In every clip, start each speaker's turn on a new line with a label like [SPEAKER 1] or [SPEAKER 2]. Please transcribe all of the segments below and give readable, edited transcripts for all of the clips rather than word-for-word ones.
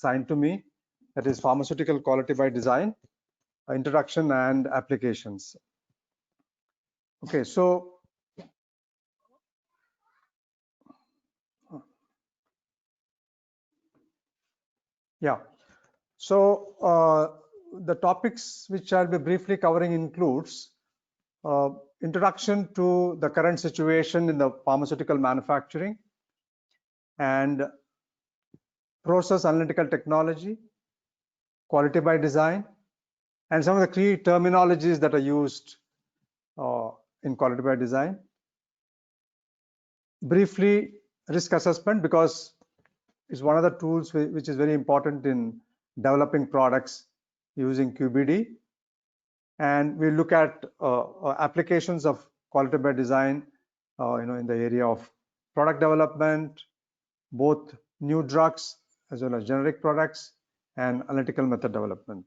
[SPEAKER 1] assigned to me, that is Pharmaceutical Quality by Design, Introduction and Applications. Okay, so yeah, so the topics which I'll be briefly covering includes introduction to the current situation in the pharmaceutical manufacturing and process analytical technology, quality by design, and some of the key terminologies that are used in quality by design. Briefly, risk assessment, because it's one of the tools which is very important in developing products using QBD. And we look at applications of quality by design, in the area of product development, both new drugs as well as generic products, and analytical method development.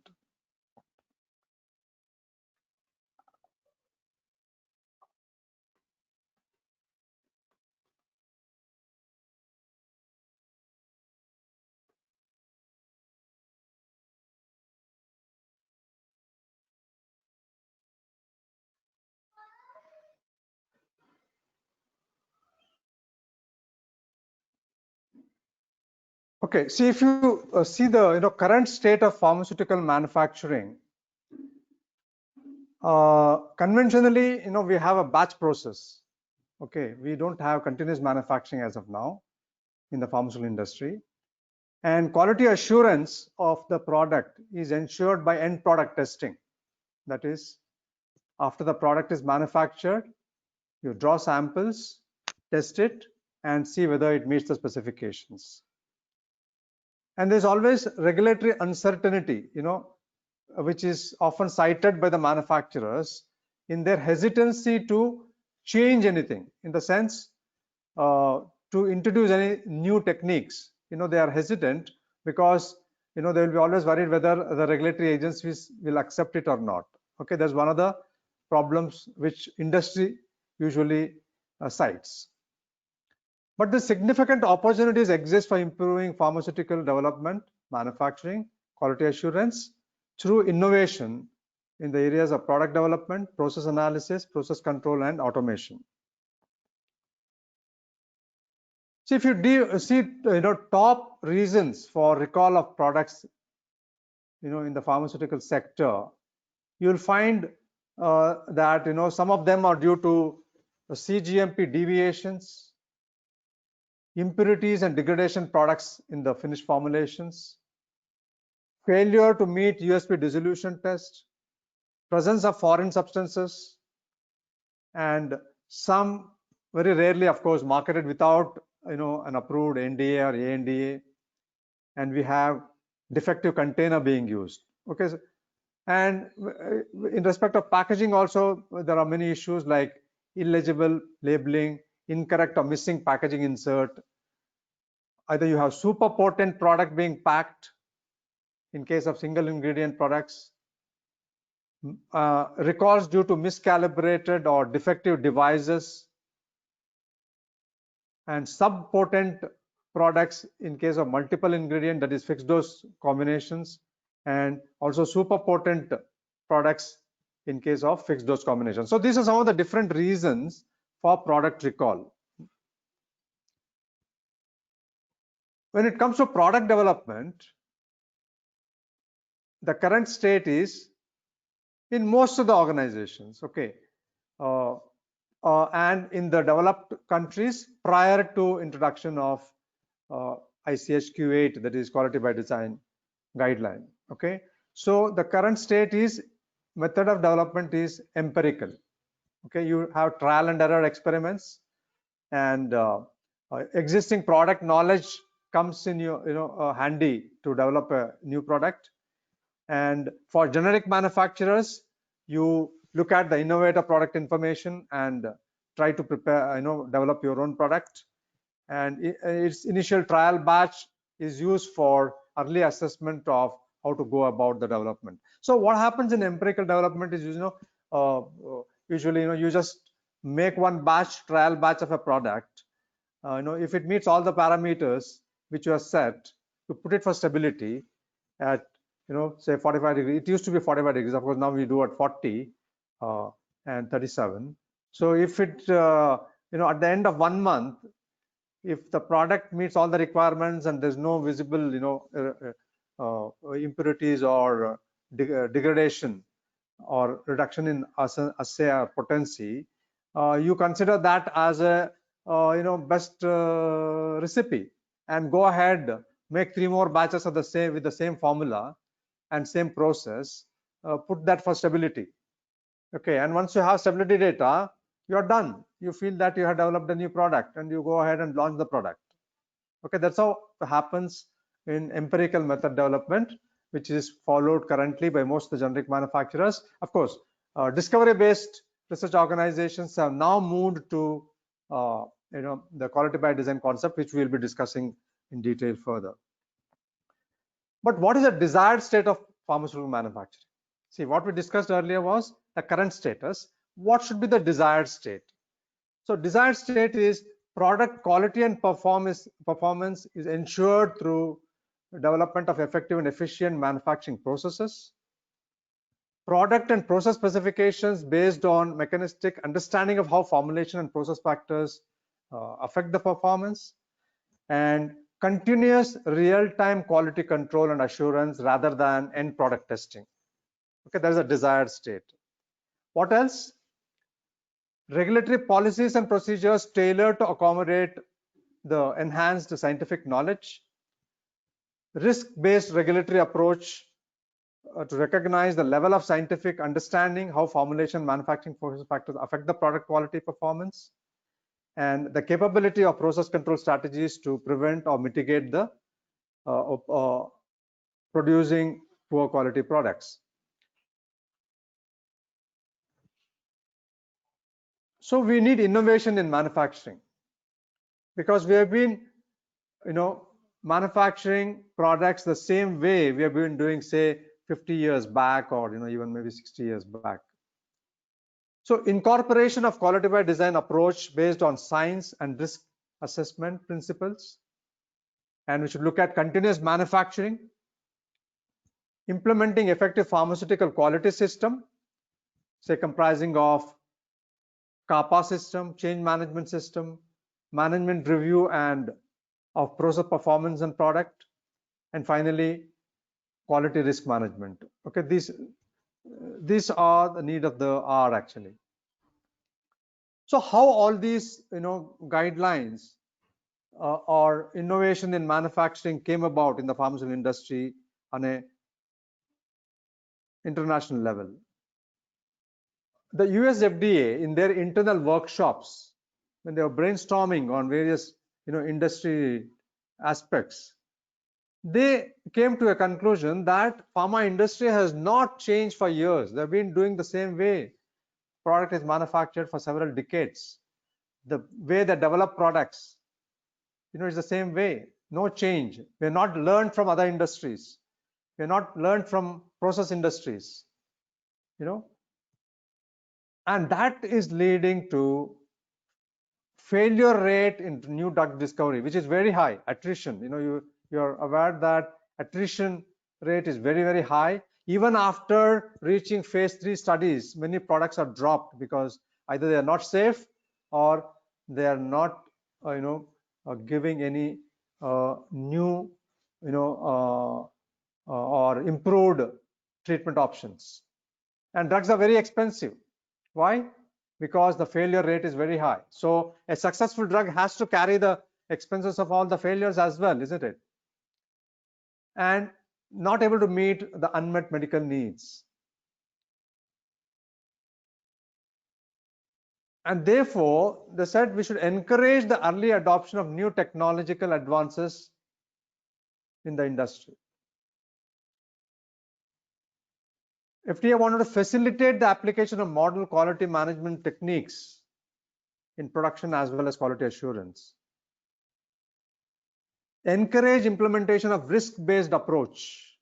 [SPEAKER 1] Okay, see, if you see the current state of pharmaceutical manufacturing, conventionally, we have a batch process. Okay, we don't have continuous manufacturing as of now in the pharmaceutical industry, and quality assurance of the product is ensured by end product testing. That is, after the product is manufactured, you draw samples, test it, and see whether it meets the specifications. And there's always regulatory uncertainty, which is often cited by the manufacturers in their hesitancy to change anything, in the sense to introduce any new techniques. They are hesitant because they will be always worried whether the regulatory agencies will accept it or not. Okay, that's one of the problems which industry usually cites. But the significant opportunities exist for improving pharmaceutical development, manufacturing, quality assurance through innovation in the areas of product development, process analysis, process control, and automation. So if you see top reasons for recall of products in the pharmaceutical sector, you'll find that some of them are due to CGMP deviations, impurities and degradation products in the finished formulations, failure to meet USP dissolution test, presence of foreign substances, and some, very rarely, of course, marketed without an approved NDA or ANDA, and we have defective container being used. Okay, and in respect of packaging also, there are many issues like illegible labeling, incorrect or missing packaging insert. Either you have super potent product being packed in case of single ingredient products, recalls due to miscalibrated or defective devices, and subpotent products in case of multiple ingredient, that is fixed dose combinations, and also super potent products in case of fixed dose combinations. So these are some of the different reasons for product recall. When it comes to product development, the current state is in most of the organizations, okay, and in the developed countries prior to introduction of ICH-Q8, that is quality by design guideline. Okay, so the current state is method of development is empirical. Okay, you have trial and error experiments, and existing product knowledge comes in handy to develop a new product. And for generic manufacturers, you look at the innovator product information and try to prepare, develop your own product. And its initial trial batch is used for early assessment of how to go about the development. So what happens in empirical development is, usually, you just make one trial batch of a product. If it meets all the parameters which you have set, to put it for stability at, say 45 degrees. It used to be 45 degrees. Of course, now we do at 40 and 37. So if it, at the end of 1 month, if the product meets all the requirements and there's no visible, impurities or degradation or reduction in assay or potency, you consider that as a best recipe, and go ahead, make 3 more batches of the same with the same formula and same process, put that for stability. Okay, and once you have stability data, you're done. You feel that you have developed a new product and you go ahead and launch the product. Okay, that's how it happens in empirical method development, which is followed currently by most of the generic manufacturers. Of course, discovery-based research organizations have now moved to the quality by design concept, which we'll be discussing in detail further. But what is the desired state of pharmaceutical manufacturing? See, what we discussed earlier was the current status. What should be the desired state? So desired state is product quality and performance is ensured through development of effective and efficient manufacturing processes. Product and process specifications based on mechanistic understanding of how formulation and process factors affect the performance, and continuous real-time quality control and assurance rather than end product testing. Okay, that is a desired state. What else? Regulatory policies and procedures tailored to accommodate the enhanced scientific knowledge. Risk-based regulatory approach to recognize the level of scientific understanding, how formulation manufacturing process factors affect the product quality performance, and the capability of process control strategies to prevent or mitigate the producing poor quality products. So we need innovation in manufacturing, because we have been, manufacturing products the same way we have been doing, say, 50 years back, or even maybe 60 years back. So incorporation of quality by design approach based on science and risk assessment principles, and we should look at continuous manufacturing, implementing effective pharmaceutical quality system, say comprising of CAPA system, change management system, management review and of process performance and product, and finally quality risk management. Okay, these are the need of the hour actually. So how all these guidelines or innovation in manufacturing came about in the pharmaceutical industry on a international level? The US FDA, in their internal workshops, when they were brainstorming on various industry aspects, they came to a conclusion that pharma industry has not changed for years. They've been doing the same way product is manufactured for several decades. The way they develop products, is the same way. No change. We're not learned from other industries. We're not learned from process industries. And that is leading to failure rate in new drug discovery, which is very high. Attrition, you're aware that attrition rate is very, very high. Even after reaching phase 3 studies, many products are dropped because either they are not safe or they are not, giving any new, or improved treatment options. And drugs are very expensive. Why? Because the failure rate is very high. So a successful drug has to carry the expenses of all the failures as well, isn't it? And not able to meet the unmet medical needs. And therefore, they said we should encourage the early adoption of new technological advances in the industry. FDA wanted to facilitate the application of model quality management techniques in production as well as quality assurance. Encourage implementation of risk-based approach,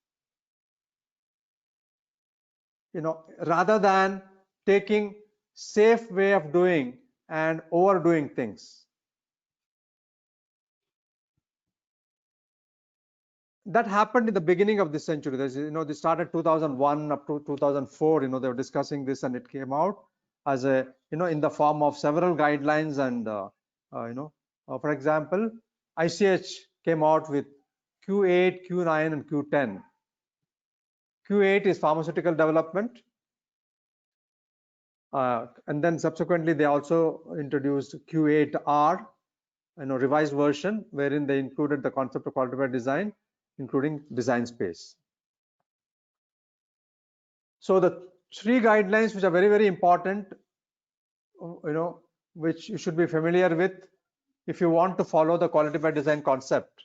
[SPEAKER 1] rather than taking safe way of doing and overdoing things. that happened in the beginning of this century. There's, they started 2001 up to 2004. They were discussing this, and it came out as a, in the form of several guidelines. And for example, ICH came out with Q8, Q9, and Q10. Q8 is pharmaceutical development, and then subsequently they also introduced Q8R, revised version, wherein they included the concept of quality by design, including design space. So the three guidelines which are very, very important, which you should be familiar with if you want to follow the quality by design concept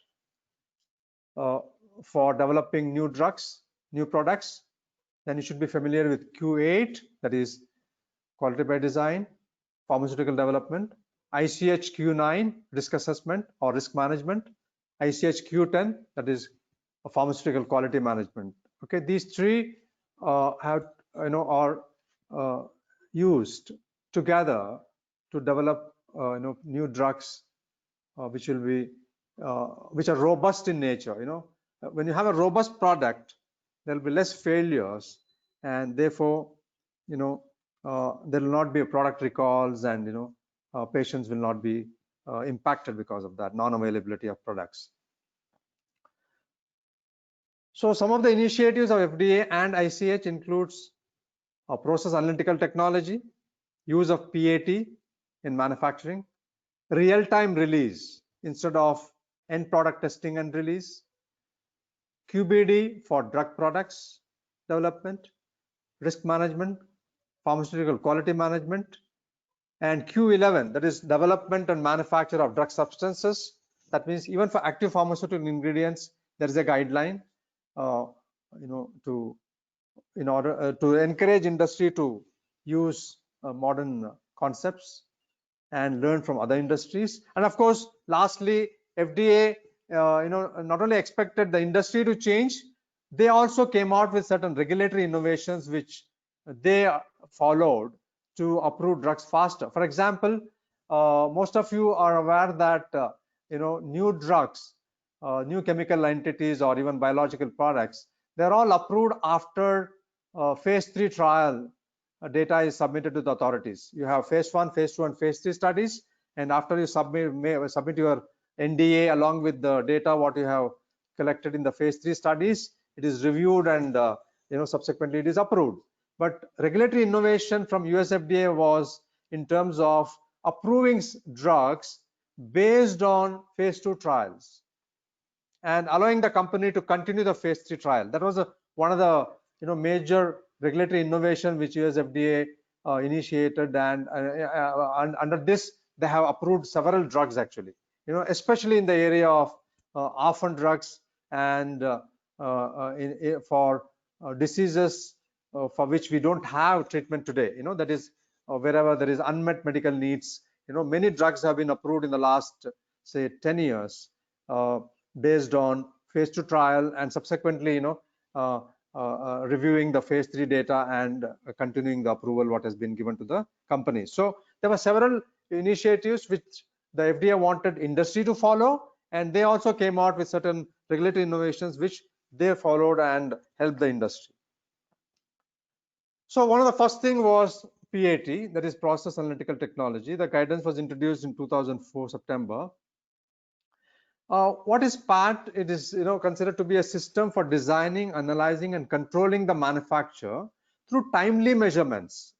[SPEAKER 1] for developing new drugs, new products, then you should be familiar with Q8, that is quality by design, pharmaceutical development, ICH Q9, risk assessment or risk management, ICH Q10, that is pharmaceutical quality management. Okay, these three are used together to develop new drugs which will be which are robust in nature. When you have a robust product, there will be less failures, and therefore there will not be product recalls, and patients will not be impacted because of that non-availability of products. So some of the initiatives of FDA and ICH includes process analytical technology, use of PAT in manufacturing, real-time release instead of end product testing and release, QBD for drug products development, risk management, pharmaceutical quality management, and Q11, that is development and manufacture of drug substances. That means even for active pharmaceutical ingredients, there is a guideline in order to encourage industry to use modern concepts and learn from other industries. And of course, lastly, FDA not only expected the industry to change, they also came out with certain regulatory innovations which they followed to approve drugs faster. For example, most of you are aware that new drugs, new chemical entities, or even biological products, they're all approved after phase 3 trial data is submitted to the authorities. You have phase 1, phase 2, and phase 3 studies, and after you submit your NDA along with the data what you have collected in the phase 3 studies, it is reviewed, and subsequently it is approved. But regulatory innovation from US FDA was in terms of approving drugs based on phase 2 trials and allowing the company to continue the phase 3 trial. That was one of the major regulatory innovation which US FDA initiated, and under this they have approved several drugs actually, especially in the area of orphan drugs and for diseases for which we don't have treatment today. That is wherever there is unmet medical needs. Many drugs have been approved in the last, say, 10 years based on phase 2 trial, and subsequently reviewing the phase 3 data and continuing the approval what has been given to the company. So there were several initiatives which the FDA wanted industry to follow, and they also came out with certain regulatory innovations which they followed and helped the industry. So one of the first thing was PAT, that is process analytical technology. The guidance was introduced in 2004 September. What is PAT? It is considered to be a system for designing, analyzing, and controlling the manufacture through timely measurements.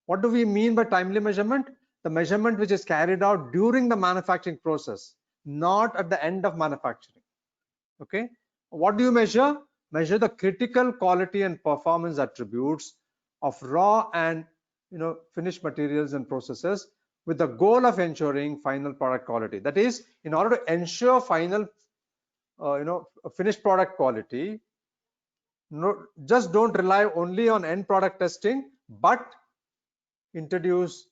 [SPEAKER 1] What do we mean by timely measurement? The measurement which is carried out during the manufacturing process, not at the end of manufacturing. Okay, what do you measure? Measure the critical quality and performance attributes of raw and finished materials and processes, with the goal of ensuring final product quality. That is, in order to ensure final finished product quality, just don't rely only on end product testing, but introduce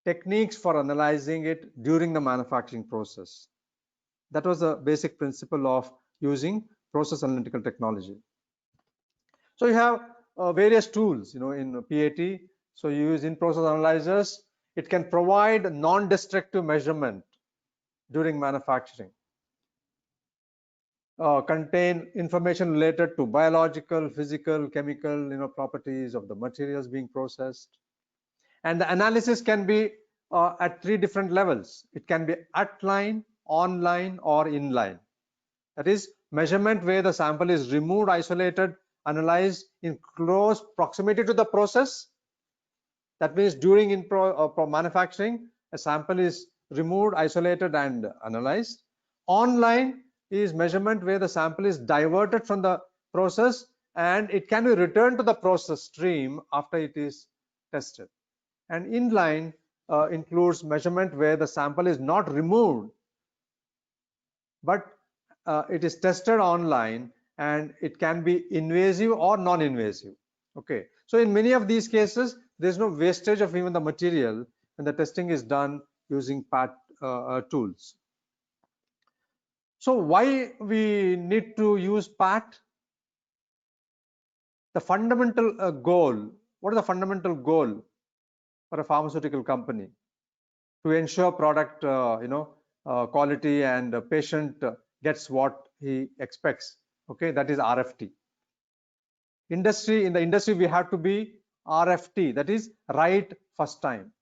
[SPEAKER 1] techniques for analyzing it during the manufacturing process. That was the basic principle of using process analytical technology. So you have various tools in PAT. So you use in-process analyzers. It can provide non-destructive measurement during manufacturing. contain information related to biological, physical, chemical, properties of the materials being processed. And the analysis can be at 3 different levels. It can be at line, online, or in line. That is measurement where the sample is removed, isolated, analyzed in close proximity to the process. That means during manufacturing, a sample is removed, isolated, and analyzed. Online is measurement where the sample is diverted from the process and it can be returned to the process stream after it is tested. And inline includes measurement where the sample is not removed, but it is tested online and it can be invasive or non-invasive. Okay, so in many of these cases, there's no wastage of even the material when the testing is done using PAT tools. So why we need to use PAT? The fundamental goal, what is the fundamental goal for a pharmaceutical company? To ensure product quality and patient gets what he expects. Okay, that is RFT. In the industry we have to be RFT, that is right first time.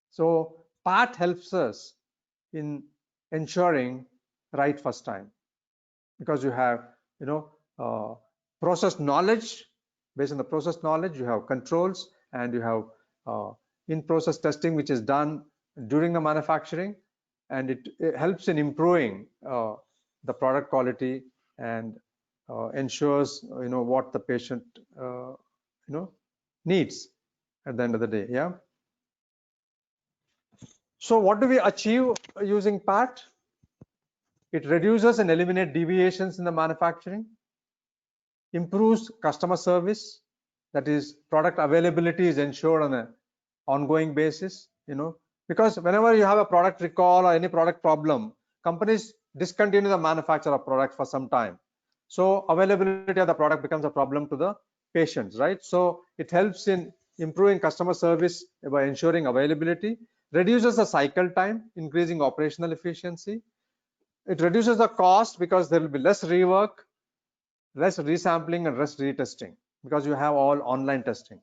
[SPEAKER 1] So PAT helps us in ensuring right first time, because you have process knowledge. Based on the process knowledge, you have controls, and you have in-process testing which is done during the manufacturing, and it helps in improving the product quality and ensures what the patient needs at the end of the day. Yeah. So what do we achieve using PAT? It reduces and eliminates deviations in the manufacturing, improves customer service, that is product availability is ensured on an ongoing basis, because whenever you have a product recall or any product problem, companies discontinue the manufacture of product for some time. So availability of the product becomes a problem to the patients, right? So it helps in improving customer service by ensuring availability, reduces the cycle time, increasing operational efficiency. It reduces the cost because there will be less rework, less resampling, and less retesting because you have all online testing.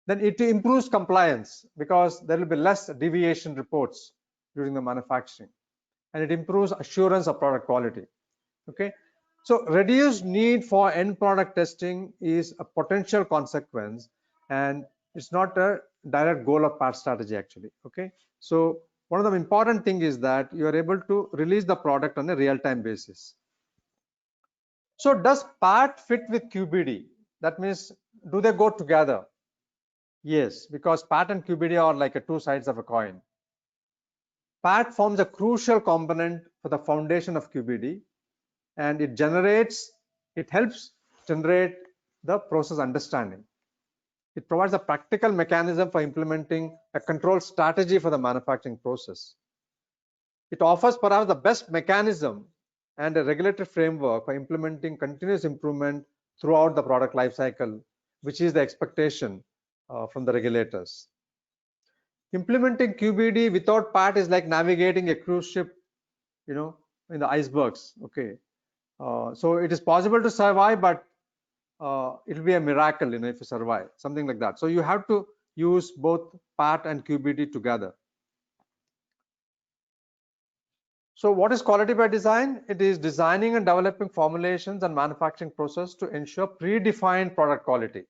[SPEAKER 1] Then it improves compliance because there will be less deviation reports during the manufacturing, and it improves assurance of product quality. Okay, so reduced need for end product testing is a potential consequence, and it's not a direct goal of PAT strategy actually. Okay, so one of the important things is that you are able to release the product on a real-time basis. So does PAT fit with QBD? That means, do they go together? Yes, because PAT and QBD are like two sides of a coin. PAT forms a crucial component for the foundation of QBD, and it helps generate the process understanding. It provides a practical mechanism for implementing a control strategy for the manufacturing process. It offers perhaps the best mechanism and a regulatory framework for implementing continuous improvement throughout the product life cycle, which is the expectation from the regulators. Implementing QBD without PAT is like navigating a cruise ship, in the icebergs. Okay, so it is possible to survive, but it will be a miracle, if you survive, something like that. So you have to use both PAT and QBD together. So what is quality by design? It is designing and developing formulations and manufacturing process to ensure predefined product quality.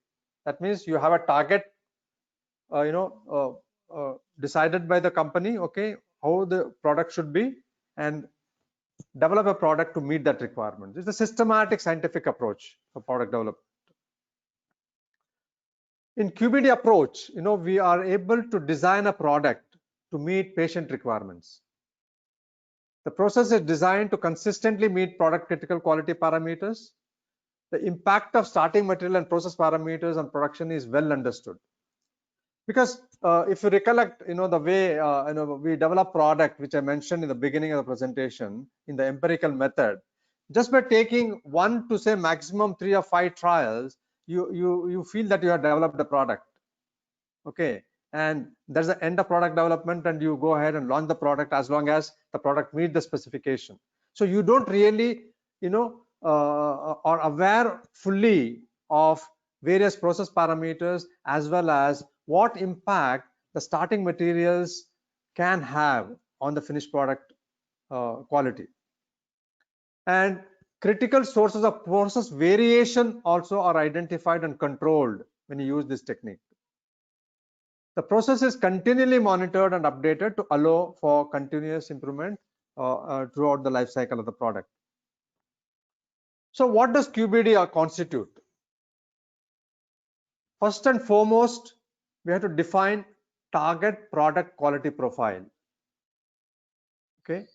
[SPEAKER 1] That means you have a target, decided by the company, okay, how the product should be, and develop a product to meet that requirement. It's a systematic scientific approach for product development. In QBD approach, we are able to design a product to meet patient requirements. The process is designed to consistently meet product critical quality parameters. The impact of starting material and process parameters on production is well understood. Because if you recollect, the way we develop product, which I mentioned in the beginning of the presentation, in the empirical method, just by taking 1 to say maximum 3 or 5 trials, you feel that you have developed the product. Okay, and there's the end of product development, and you go ahead and launch the product as long as the product meets the specification. So you don't really are aware fully of various process parameters as well as what impact the starting materials can have on the finished product quality. And critical sources of process variation also are identified and controlled when you use this technique. The process is continually monitored and updated to allow for continuous improvement throughout the life cycle of the product. So what does qbdr constitute? First and foremost, we have to define target product quality profile. Okay,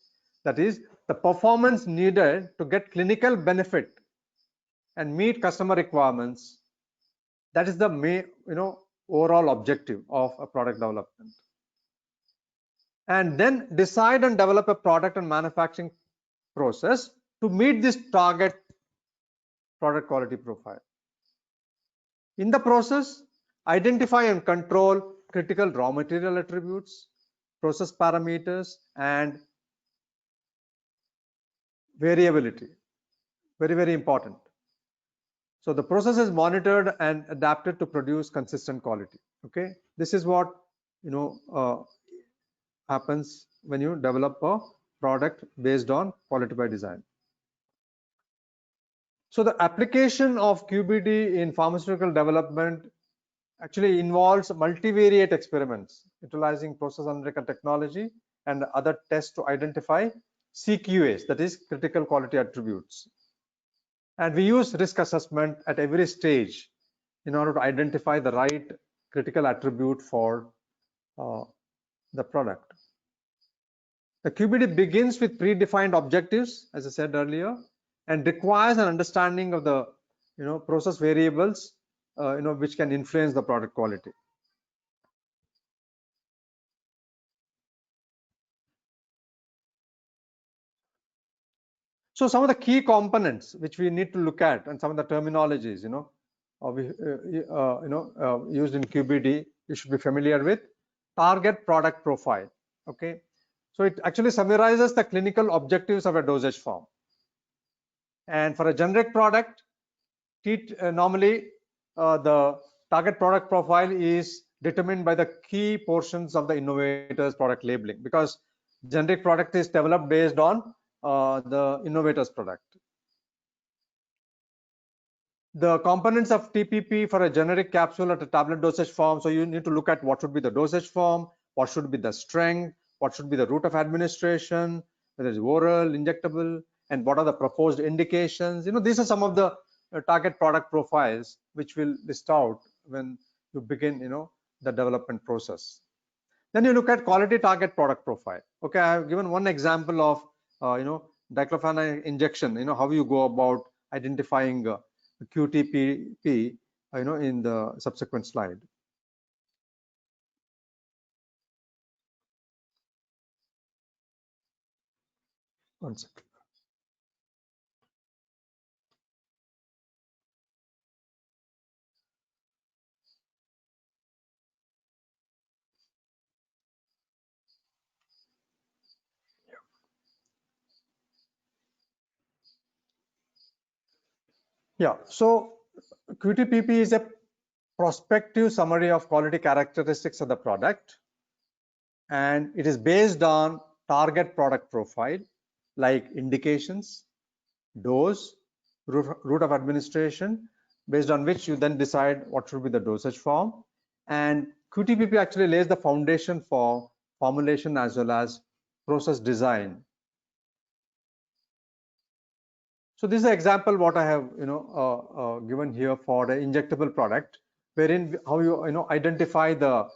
[SPEAKER 1] that is the performance needed to get clinical benefit and meet customer requirements. That is the main, overall objective of a product development. And then decide and develop a product and manufacturing process to meet this target product quality profile. In the process, identify and control critical raw material attributes, process parameters, and variability. Very, very important. So the process is monitored and adapted to produce consistent quality. Okay, this is what happens when you develop a product based on quality by design. So the application of QBD in pharmaceutical development actually involves multivariate experiments utilizing process analytical technology and other tests to identify CQAs, that is critical quality attributes. And we use risk assessment at every stage in order to identify the right critical attribute for the product. The QBD begins with predefined objectives, as I said earlier, and requires an understanding of the process variables which can influence the product quality. So some of the key components which we need to look at, and some of the terminologies used in QBD you should be familiar with. Target product profile. Okay, so it actually summarizes the clinical objectives of a dosage form. And for a generic product, normally the target product profile is determined by the key portions of the innovator's product labeling, because generic product is developed based on the innovator's product. The components of TPP for a generic capsule at a tablet dosage form, so you need to look at what should be the dosage form, what should be the strength, what should be the route of administration, whether it's oral, injectable, and what are the proposed indications. These are some of the target product profiles which will list out when you begin the development process. Then you look at quality target product profile. Okay, I have given one example of diclofenac injection, how you go about identifying QTPP in the subsequent slide. One second. Yeah, so QTPP is a prospective summary of quality characteristics of the product, and it is based on target product profile like indications, dose, route of administration, based on which you then decide what should be the dosage form. And QTPP actually lays the foundation for formulation as well as process design. So this is an example what I have given here for the injectable product, wherein how you identify the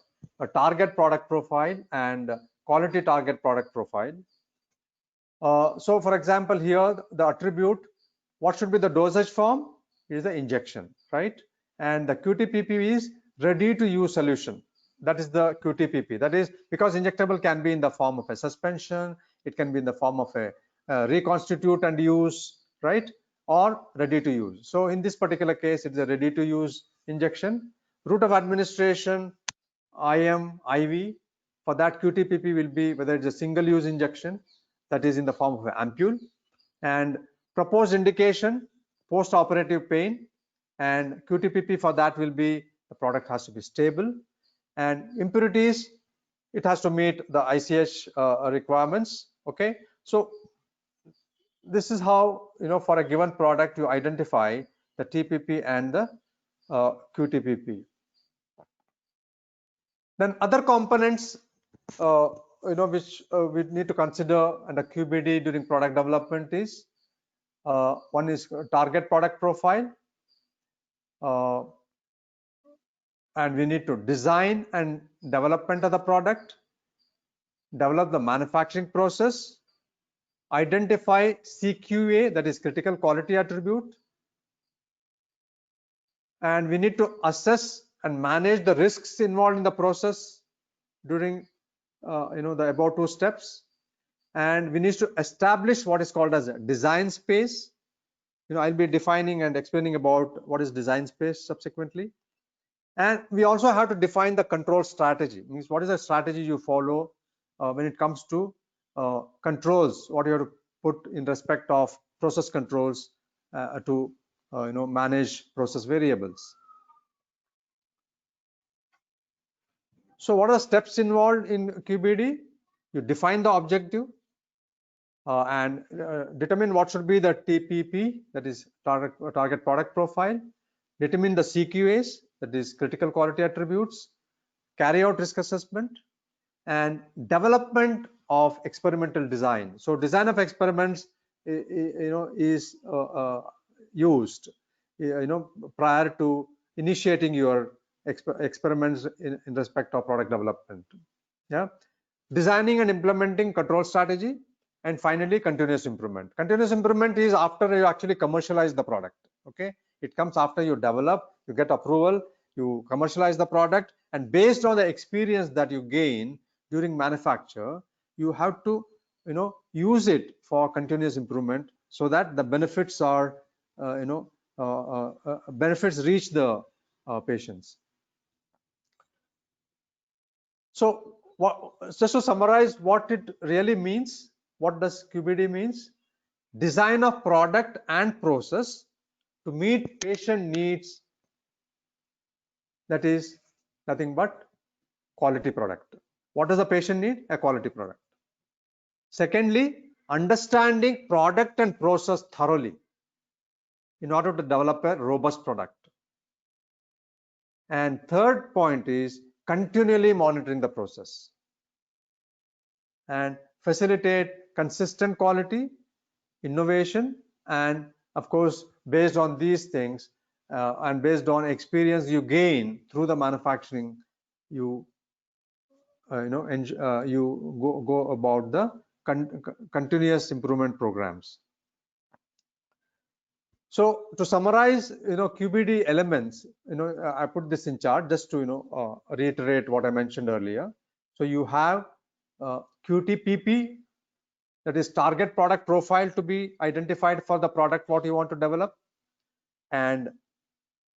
[SPEAKER 1] target product profile and quality target product profile. So for example, here the attribute, what should be the dosage form is the injection, right? And the QTPP is ready to use solution. That is the QTPP. That is because injectable can be in the form of a suspension, it can be in the form of a reconstitute and use, right? Or ready to use. So in this particular case, it's a ready to use injection. Route of administration, IM, IV. For that, QTPP will be whether it's a single use injection, that is in the form of an ampule, and proposed indication, post-operative pain, and QTPP for that will be the product has to be stable, and impurities, it has to meet the ICH requirements. Okay, so this is how, for a given product you identify the TPP and the QTPP. Then other components which we need to consider under QBD during product development is one is target product profile, and we need to design and development of the product, develop the manufacturing process, identify CQA, that is critical quality attribute, and we need to assess and manage the risks involved in the process during the above two steps, and we need to establish what is called as a design space. I'll be defining and explaining about what is design space subsequently. And we also have to define the control strategy. Means what is the strategy you follow when it comes to controls, what you have to put in respect of process controls to manage process variables. So what are the steps involved in QBD? You define the objective and determine what should be the TPP, that is target product profile, determine the CQAs, that is critical quality attributes, carry out risk assessment, and development of experimental design. So design of experiments is used prior to initiating your experiments in respect of product development. Yeah, designing and implementing control strategy, and finally continuous improvement. Continuous improvement is after you actually commercialize the product. Okay, it comes after you develop, you get approval, you commercialize the product, and based on the experience that you gain during manufacture, you have to use it for continuous improvement so that the benefits are benefits reach the patients. So just to summarize what it really means, what does QBD means? Design of product and process to meet patient needs, that is nothing but quality product. What does the patient need? A quality product. Secondly, understanding product and process thoroughly in order to develop a robust product. And third point is continually monitoring the process and facilitate consistent quality, innovation, and of course based on these things and based on experience you gain through the manufacturing, you go about the continuous improvement programs. So to summarize, QBD elements, I put this in chart just to reiterate what I mentioned earlier. So you have QTPP, that is target product profile to be identified for the product what you want to develop, and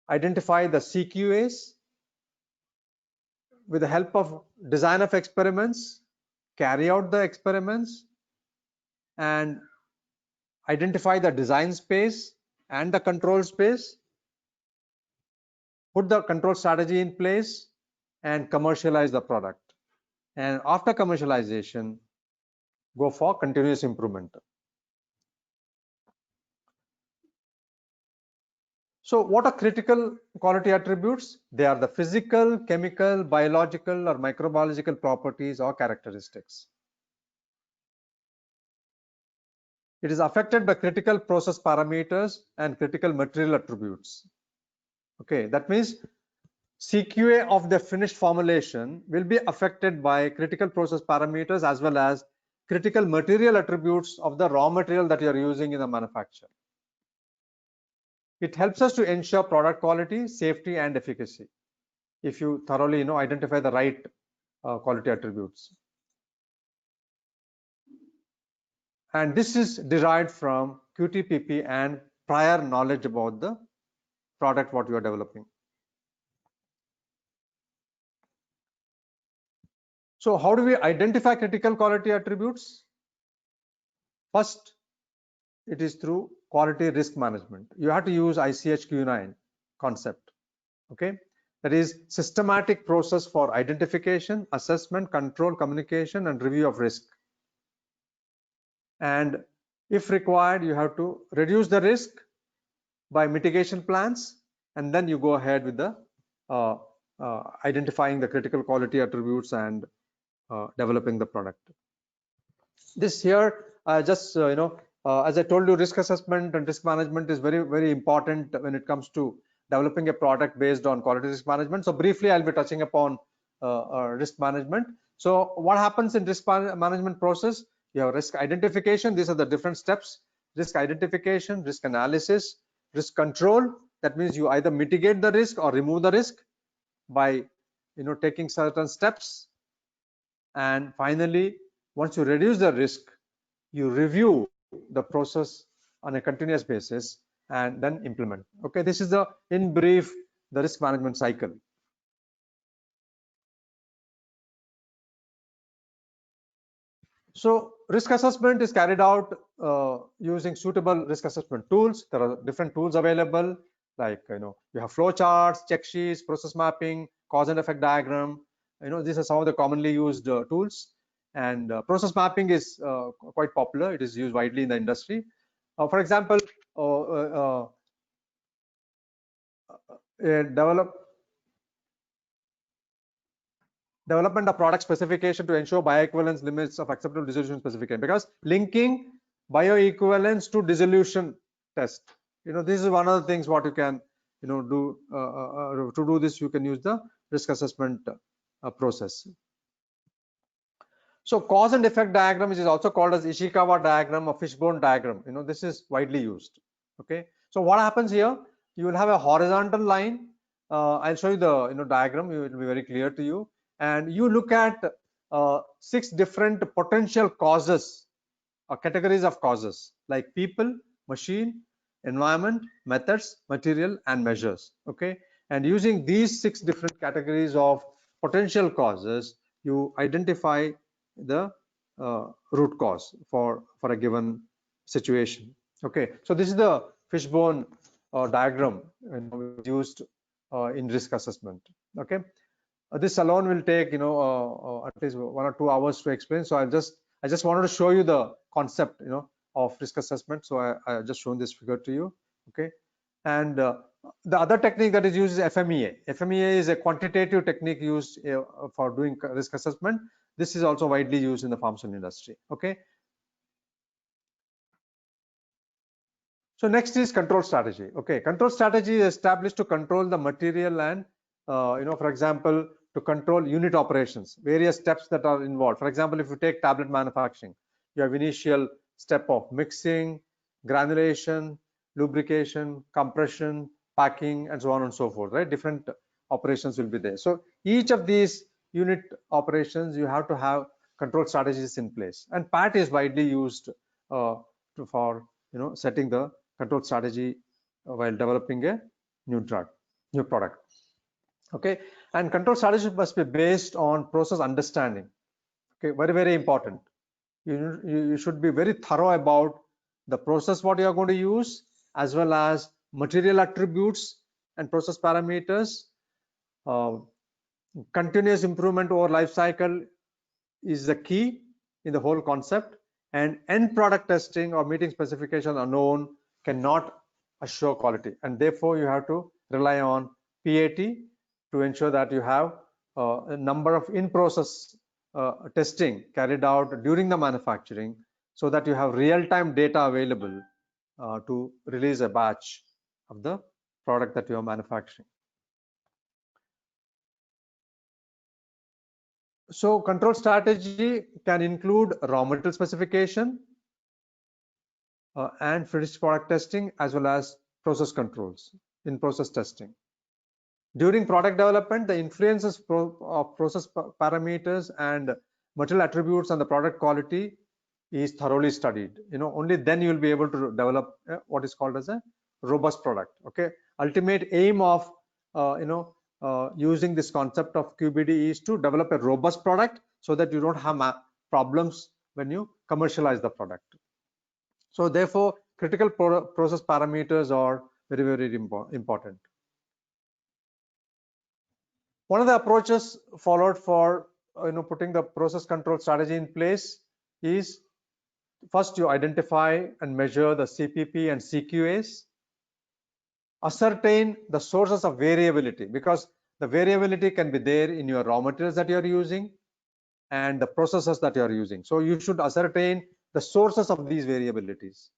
[SPEAKER 1] identify the CQAs with the help of design of experiments, carry out the experiments, and identify the design space and the control space, put the control strategy in place, and commercialize the product. And after commercialization, go for continuous improvement. So what are critical quality attributes? They are the physical, chemical, biological, or microbiological properties or characteristics. It is affected by critical process parameters and critical material attributes. Okay, that means CQA of the finished formulation will be affected by critical process parameters as well as critical material attributes of the raw material that you are using in the manufacture. It helps us to ensure product quality, safety, and efficacy if you thoroughly identify the right quality attributes. And this is derived from QTPP and prior knowledge about the product what you are developing. So how do we identify critical quality attributes? First, it is through quality risk management. You have to use ICH-Q9 concept. Okay, that is systematic process for identification, assessment, control, communication, and review of risk. And if required, you have to reduce the risk by mitigation plans, and then you go ahead with the identifying the critical quality attributes and developing the product. This here, just as I told you, risk assessment and risk management is very, very important when it comes to developing a product based on quality risk management. So briefly, I'll be touching upon risk management. So what happens in risk management process? You have risk identification. These are the different steps: risk identification, risk analysis, risk control. That means you either mitigate the risk or remove the risk by taking certain steps. And finally, once you reduce the risk, you review the process on a continuous basis and then implement. Okay, this is the, in brief, the risk management cycle. So risk assessment is carried out using suitable risk assessment tools. There are different tools available, like you have flow charts, check sheets, process mapping, cause and effect diagram. These are some of the commonly used tools. And process mapping is quite popular. It is used widely in the industry. For example, development of product specification to ensure bioequivalence limits of acceptable dissolution specification, because linking bioequivalence to dissolution test, this is one of the things what you can do. To do this, you can use the risk assessment process. So cause and effect diagram, which is also called as Ishikawa diagram or fishbone diagram, this is widely used. Okay, so what happens here? You will have a horizontal line. I'll show you the diagram. It will be very clear to you. And you look at 6 different potential causes or categories of causes, like people, machine, environment, methods, material, and measures. Okay, and using these 6 different categories of potential causes, you identify the root cause for a given situation. Okay, so this is the fishbone diagram used in risk assessment. Okay, this alone will take at least 1 or 2 hours to explain. So I just wanted to show you the concept of risk assessment. So I just shown this figure to you. Okay, and the other technique that is used is FMEA. FMEA is a quantitative technique used for doing risk assessment. This is also widely used in the pharmaceutical industry. Okay, so next is control strategy. Okay, control strategy is established to control the material and for example, to control unit operations, various steps that are involved. For example, if you take tablet manufacturing, you have initial step of mixing, granulation, lubrication, compression, packing, and so on and so forth, right? Different operations will be there. So each of these unit operations, you have to have control strategies in place. And PAT is widely used for setting the control strategy while developing a new product. Okay, and control strategy must be based on process understanding. Okay, very, very important. You should be very thorough about the process what you are going to use, as well as material attributes and process parameters. Continuous improvement over life cycle is the key in the whole concept, and end product testing or meeting specifications unknown cannot assure quality, and therefore you have to rely on PAT to ensure that you have a number of in-process testing carried out during the manufacturing, so that you have real-time data available to release a batch of the product that you are manufacturing. So control strategy can include raw material specification and finished product testing, as well as process controls in process testing. During product development, the influences of process parameters and material attributes on the product quality is thoroughly studied. Only then you will be able to develop what is called as a robust product. Okay, ultimate aim of using this concept of QBD is to develop a robust product, so that you don't have problems when you commercialize the product. So therefore, critical process parameters are very, very important. One of the approaches followed for putting the process control strategy in place is first you identify and measure the CPP and CQAs, ascertain the sources of variability, because the variability can be there in your raw materials that you are using and the processes that you are using. So you should ascertain the sources of these variabilities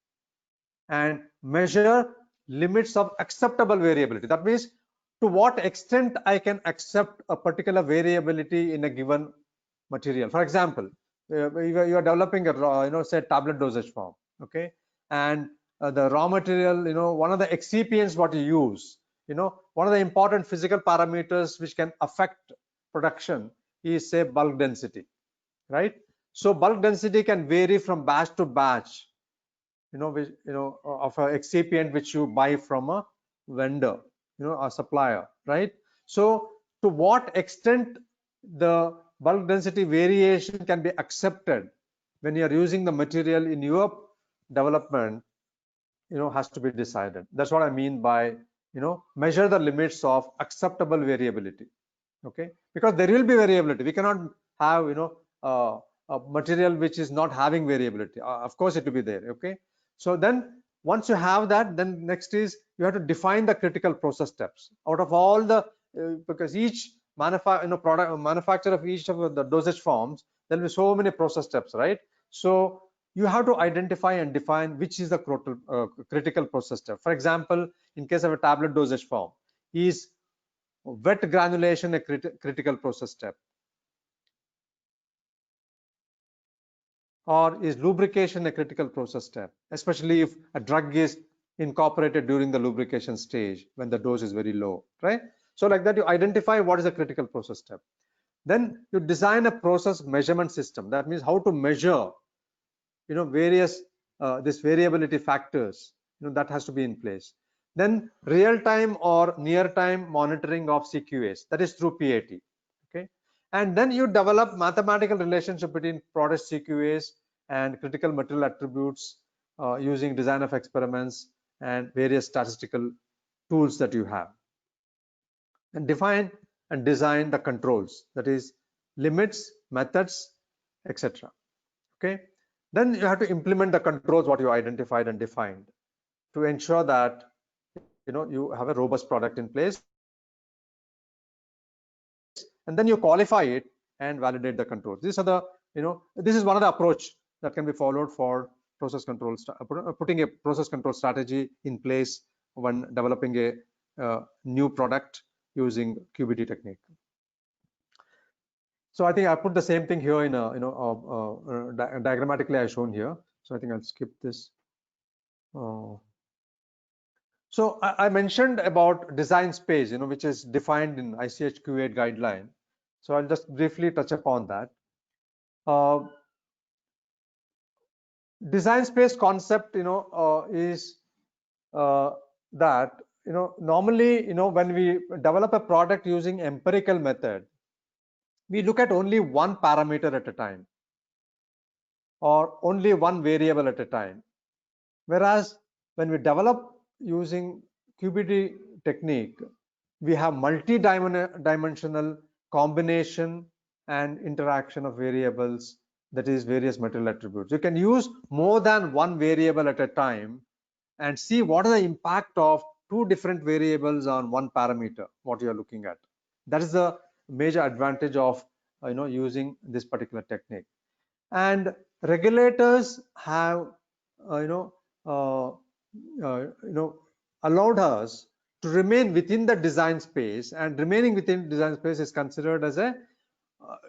[SPEAKER 1] and measure limits of acceptable variability. That means to what extent I can accept a particular variability in a given material. For example, you are developing a say tablet dosage form, okay, and the raw material, one of the excipients what you use, one of the important physical parameters which can affect production is say bulk density, right? So bulk density can vary from batch to batch, of an excipient which you buy from a vendor, a supplier, right? So to what extent the bulk density variation can be accepted when you are using the material in your development, has to be decided. That's what I mean by, measure the limits of acceptable variability, okay? Because there will be variability. We cannot have, a material which is not having variability. Of course, it will be there, okay? So then once you have that, then next is you have to define the critical process steps out of all the because each manufacturer of each of the dosage forms, there will be so many process steps, right? So you have to identify and define which is the critical process step. For example, in case of a tablet dosage form, is wet granulation a critical process step, or is lubrication a critical process step, especially if a drug is incorporated during the lubrication stage when the dose is very low, right? So like that, you identify what is a critical process step. Then you design a process measurement system. That means how to measure, various this variability factors, that has to be in place. Then real-time or near-time monitoring of CQAs, that is through PAT, okay? And then you develop mathematical relationship between product CQAs and critical material attributes using design of experiments and various statistical tools that you have. And define and design the controls, that is limits, methods, etc. Okay. Then you have to implement the controls what you identified and defined to ensure that you have a robust product in place, and then you qualify it and validate the controls. These are the this is one of the approach that can be followed for process control, putting a process control strategy in place when developing a new product using QBD technique. So I think I put the same thing here in a diagrammatically I shown here. So I think I'll skip this. So I mentioned about design space, which is defined in ICH Q8 guideline. So I'll just briefly touch upon that. Design space concept, is that normally, when we develop a product using empirical method, we look at only one parameter at a time or only one variable at a time. Whereas when we develop using QBD technique, we have multi-dimensional combination and interaction of variables, that is various material attributes. You can use more than one variable at a time and see what is the impact of two different variables on one parameter, what you are looking at. That is the major advantage of using this particular technique. And regulators have allowed us to remain within the design space, and remaining within design space is considered as a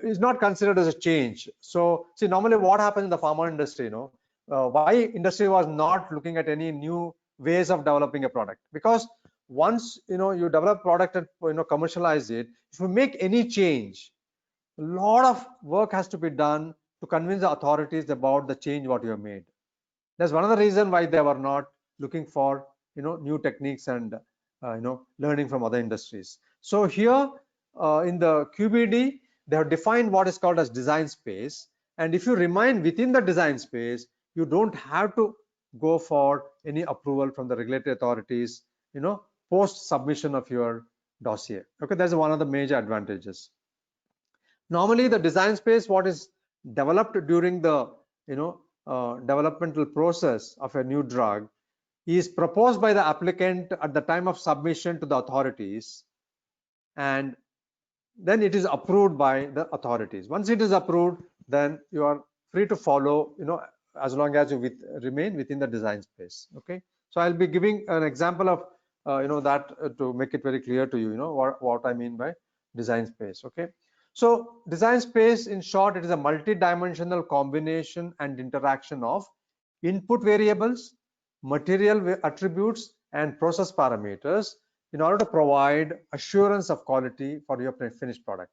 [SPEAKER 1] is not considered as a change. So see, normally what happens in the pharma industry, why industry was not looking at any new ways of developing a product, because once you develop product and commercialize it, if you make any change, a lot of work has to be done to convince the authorities about the change what you have made. That's one of the reasons why they were not looking for new techniques and learning from other industries. So here in the QBD, they have defined what is called as design space, and if you remain within the design space, you don't have to go for any approval from the regulatory authorities, post submission of your dossier. Okay, that's one of the major advantages. Normally, the design space, what is developed during the developmental process of a new drug, is proposed by the applicant at the time of submission to the authorities, and then it is approved by the authorities. Once it is approved, then you are free to follow, as long as you remain within the design space. Okay, so I'll be giving an example of that to make it very clear to you, what I mean by design space. Okay, so design space, in short, it is a multi-dimensional combination and interaction of input variables, material attributes, and process parameters in order to provide assurance of quality for your finished product.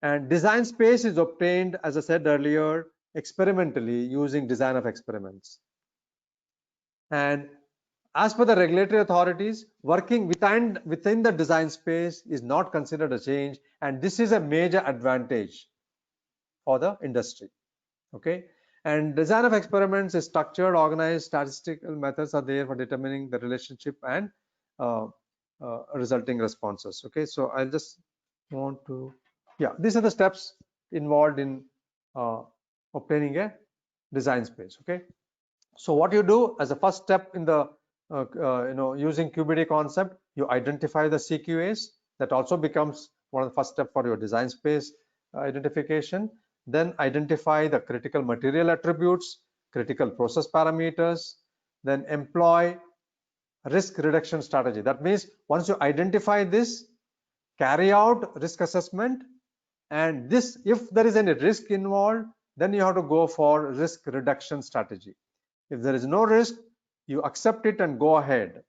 [SPEAKER 1] And design space is obtained, as I said earlier, experimentally using design of experiments. And as per the regulatory authorities, working within the design space is not considered a change, and this is a major advantage for the industry. Okay, and design of experiments is structured, organized, statistical methods are there for determining the relationship and resulting responses. Okay, so I'll just want to, these are the steps involved in obtaining a design space. Okay, so what you do as a first step in the using QBD concept, you identify the CQAs. That also becomes one of the first step for your design space identification. Then identify the critical material attributes, critical process parameters, then employ risk reduction strategy. That means once you identify this, carry out risk assessment, and this, if there is any risk involved, then you have to go for risk reduction strategy. If there is no risk, you accept it and go ahead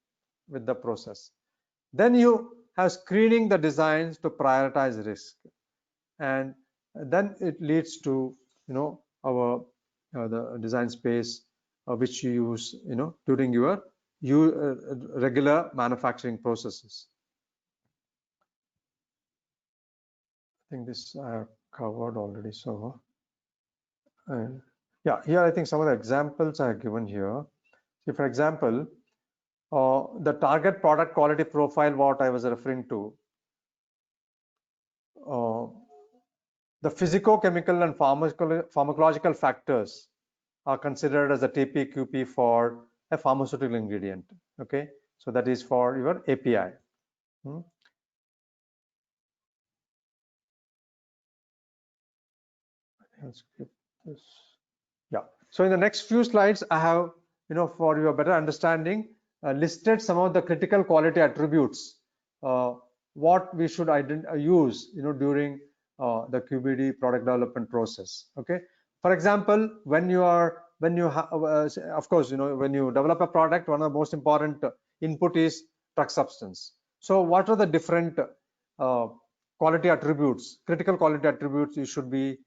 [SPEAKER 1] with the process. Then you have screening the designs to prioritize risk, and then it leads to our the design space which you use during your regular manufacturing processes. I think this I have covered already. So here I think some of the examples are given here. So for example, the target product quality profile, what I was referring to, the physicochemical and pharmacological factors are considered as a TPQP for a pharmaceutical ingredient. Okay, so that is for your API. Let's skip this. So in the next few slides, I have, for your better understanding, listed some of the critical quality attributes what we should use during the QBD product development process. Okay, for example, when you of course, when you develop a product, one of the most important input is drug substance. So what are the different quality attributes, critical quality attributes you should be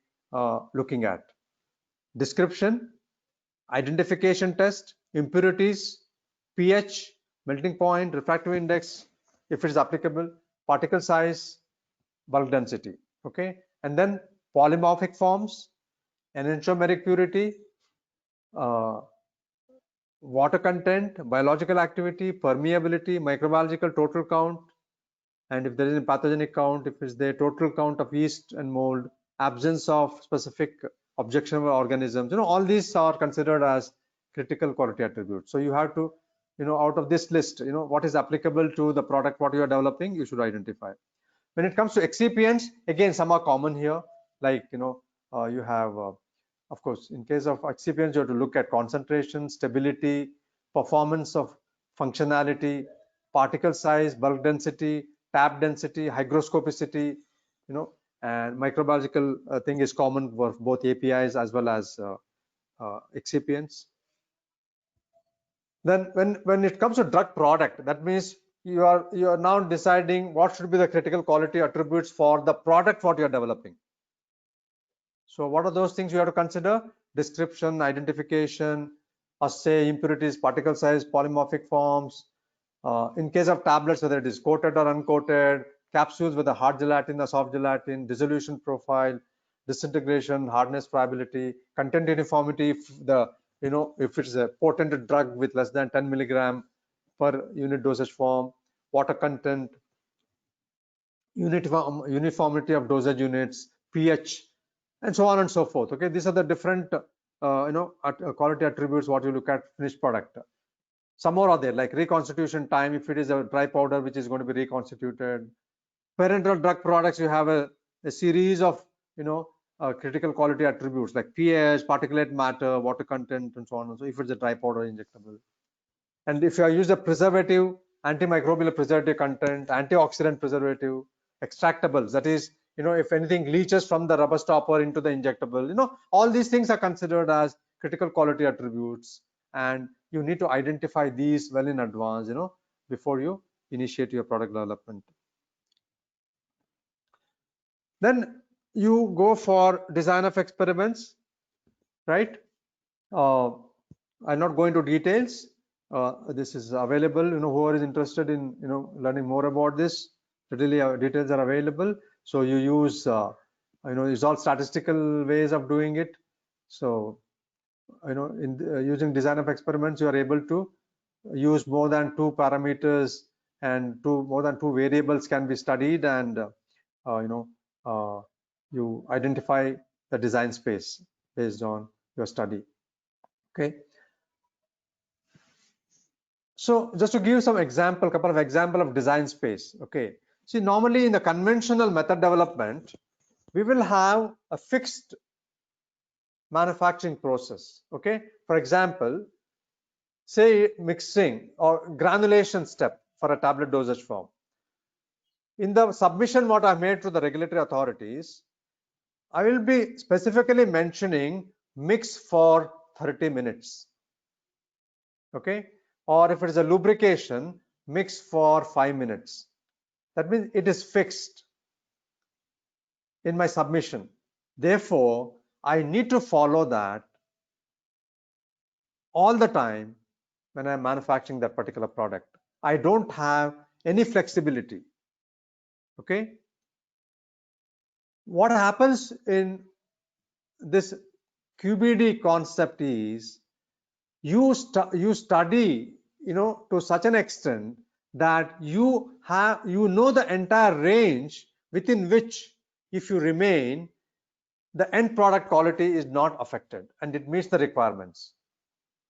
[SPEAKER 1] looking at? Description, identification test, impurities, pH, melting point, refractive index, if it is applicable, particle size, bulk density. Okay, and then polymorphic forms, enantiomeric purity, water content, biological activity, permeability, microbiological total count, and if there is a pathogenic count, if it's the total count of yeast and mold, absence of specific objectionable organisms, all these are considered as critical quality attributes. So you have to, out of this list, what is applicable to the product what you are developing, you should identify. When it comes to excipients, again, some are common here, like you have of course, in case of excipients, you have to look at concentration, stability, performance of functionality, particle size, bulk density, tab density, hygroscopicity, and microbiological thing is common for both APIs as well as excipients. Then when it comes to drug product, that means you are now deciding what should be the critical quality attributes for the product what you are developing. So what are those things you have to consider? Description, identification, assay, impurities, particle size, polymorphic forms. In case of tablets, whether it is coated or uncoated, capsules with a hard gelatin or soft gelatin, dissolution profile, disintegration, hardness probability, content uniformity, the if it's a potent drug with less than 10 milligram per unit dosage form, water content, uniformity of dosage units, pH, and so on and so forth. Okay, these are the different quality attributes what you look at finished product. Some more are there, like reconstitution time, if it is a dry powder which is going to be reconstituted. Parenteral drug products, you have a series of critical quality attributes like pH, particulate matter, water content, and so on. So if it's a dry powder injectable, and if you use a preservative, antimicrobial preservative content, antioxidant preservative, extractables, that is, if anything leaches from the rubber stopper into the injectable, all these things are considered as critical quality attributes, and you need to identify these well in advance, before you initiate your product development. Then you go for design of experiments, right? I'm not going to details. This is available. Whoever is interested in learning more about this, really details are available. So you use it's all statistical ways of doing it. So in using design of experiments, you are able to use more than 2 parameters, and more than 2 variables can be studied, and you identify the design space based on your study. Okay. So just to give some example, couple of example of design space. Okay. See, normally in the conventional method development, we will have a fixed manufacturing process. Okay. For example, say mixing or granulation step for a tablet dosage form. In the submission what I made to the regulatory authorities, I will be specifically mentioning mix for 30 minutes. Okay. Or if it is a lubrication, mix for 5 minutes. That means it is fixed in my submission. Therefore, I need to follow that all the time when I'm manufacturing that particular product. I don't have any flexibility. Okay. What happens in this QBD concept is you study to such an extent that you know the entire range within which, if you remain, the end product quality is not affected and it meets the requirements.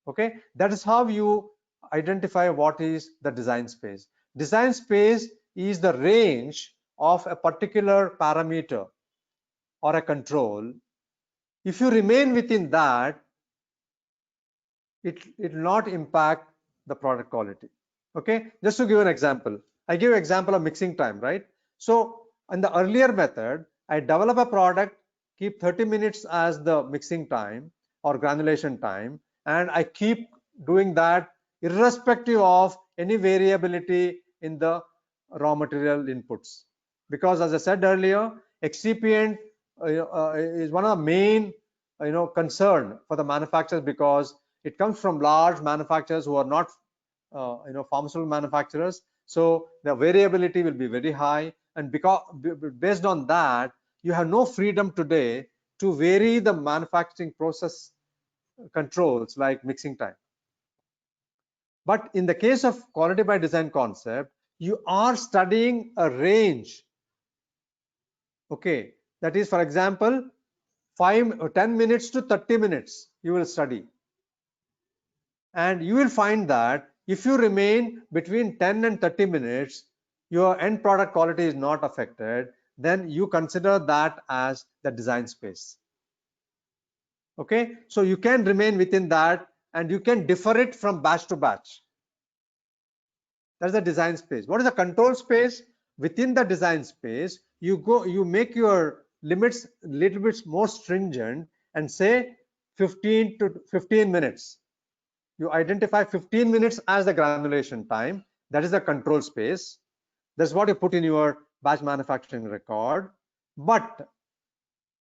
[SPEAKER 1] Okay, that is how you identify what is the design space. Design space is the range of a particular parameter or a control. If you remain within that, it will not impact the product quality. Okay, just to give an example, I give example of mixing time, right? So in the earlier method, I develop a product, keep 30 minutes as the mixing time or granulation time, and I keep doing that irrespective of any variability in the raw material inputs, because as I said earlier, excipient is one of the main concern for the manufacturers, because it comes from large manufacturers who are not pharmaceutical manufacturers. So the variability will be very high, and because based on that, you have no freedom today to vary the manufacturing process controls like mixing time. But in the case of quality by design concept, you are studying a range. Okay, that is, for example, 5 or 10 minutes to 30 minutes you will study, and you will find that if you remain between 10 and 30 minutes, your end product quality is not affected, then you consider that as the design space. Okay, so you can remain within that, and you can differ it from batch to batch. That's the design space. What is the control space? Within the design space, you make your limits a little bit more stringent and say 15 to 15 minutes. You identify 15 minutes as the granulation time. That is the control space. That's what you put in your batch manufacturing record. But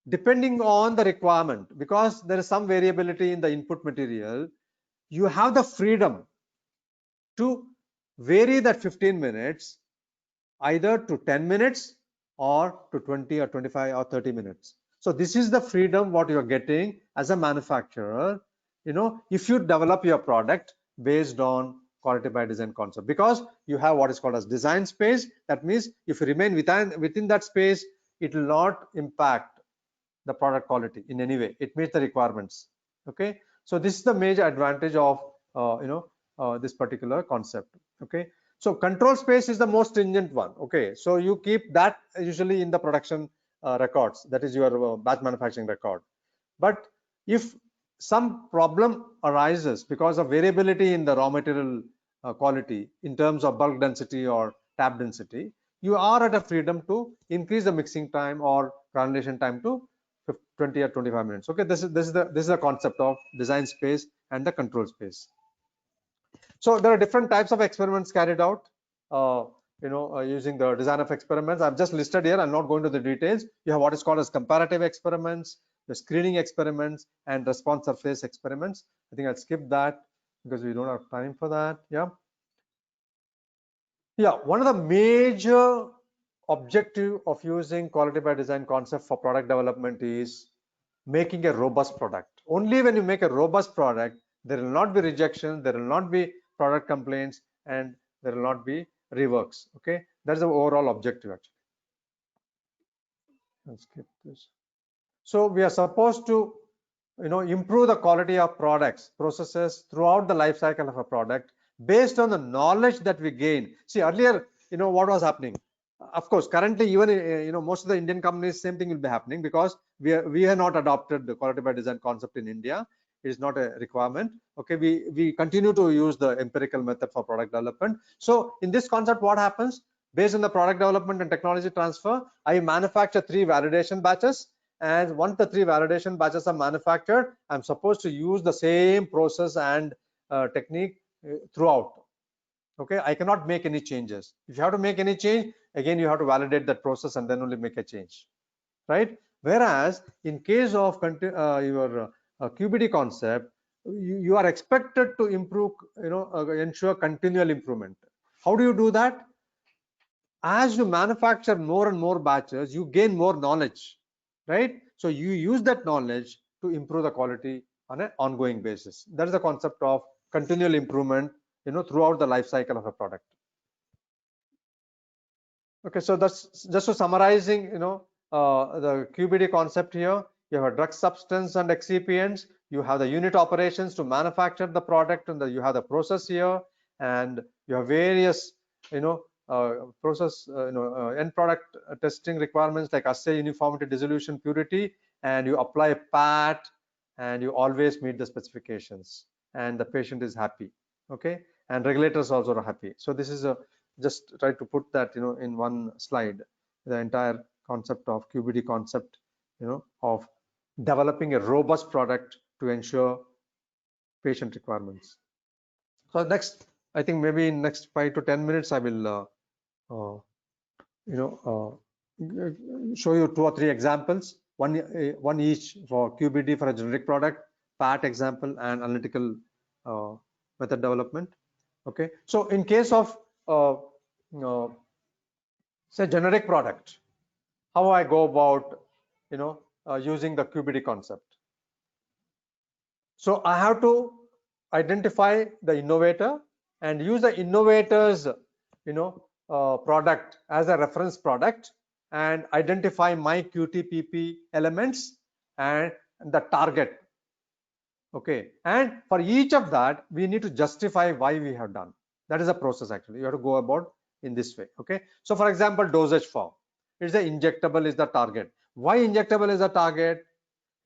[SPEAKER 1] depending on the requirement, because there is some variability in the input material, you have the freedom to vary that 15 minutes either to 10 minutes or to 20 or 25 or 30 minutes. So this is the freedom what you are getting as a manufacturer, if you develop your product based on quality by design concept, because you have what is called as design space. That means if you remain within that space, it will not impact the product quality in any way. It meets the requirements. Okay, so this is the major advantage of this particular concept. Okay, so control space is the most stringent one. Okay, so you keep that usually in the production records, that is your batch manufacturing record. But if some problem arises because of variability in the raw material quality in terms of bulk density or tap density, you are at a freedom to increase the mixing time or granulation time to 20 or 25 minutes. Okay, this is the concept of design space and the control space. So there are different types of experiments carried out using the design of experiments. I've just listed here. I'm not going to the details. You have what is called as comparative experiments, the screening experiments, and response surface experiments. I think I'll skip that because we don't have time for that. Yeah, one of the major objective of using quality by design concept for product development is making a robust product. Only when you make a robust product, there will not be rejection, there will not be product complaints, and there will not be reworks. Okay, that's the overall objective actually. Let's skip this. So we are supposed to improve the quality of products, processes throughout the life cycle of a product based on the knowledge that we gain. See, earlier, what was happening? Of course, currently, even most of the Indian companies, same thing will be happening, because we have not adopted the quality by design concept in India. It is not a requirement. Okay, we continue to use the empirical method for product development. So in this concept, what happens? Based on the product development and technology transfer, I manufacture 3 validation batches, and once the 3 validation batches are manufactured, I'm supposed to use the same process and technique throughout. Okay, I cannot make any changes. If you have to make any change, again you have to validate that process and then only make a change, right? Whereas in case of your QBD concept, you are expected to improve, ensure continual improvement. How do you do that? As you manufacture more and more batches, you gain more knowledge, right? So you use that knowledge to improve the quality on an ongoing basis. That is the concept of continual improvement, throughout the life cycle of a product. Okay, so that's just to summarizing, the QBD concept here. You have a drug substance and excipients. You have the unit operations to manufacture the product, and you have the process here, and you have various, process, end product testing requirements like assay uniformity, dissolution, purity, and you apply a PAT, and you always meet the specifications, and the patient is happy. Okay, and regulators also are happy. So this is just try to put that in one slide, the entire concept of QBD concept, of developing a robust product to ensure patient requirements. So next, I think maybe in next 5 to 10 minutes, I will show you 2 or 3 examples, one each for QBD for a generic product, PAT example, and analytical method development. Okay, so in case of say generic product, how I go about using the QBD concept. So I have to identify the innovator and use the innovator's product as a reference product, and identify my QTPP elements and the target. Okay, and for each of that we need to justify why we have done. That is a process actually. You have to go about in this way. Okay, so for example, dosage form. It's the injectable is the target. Why injectable is the target?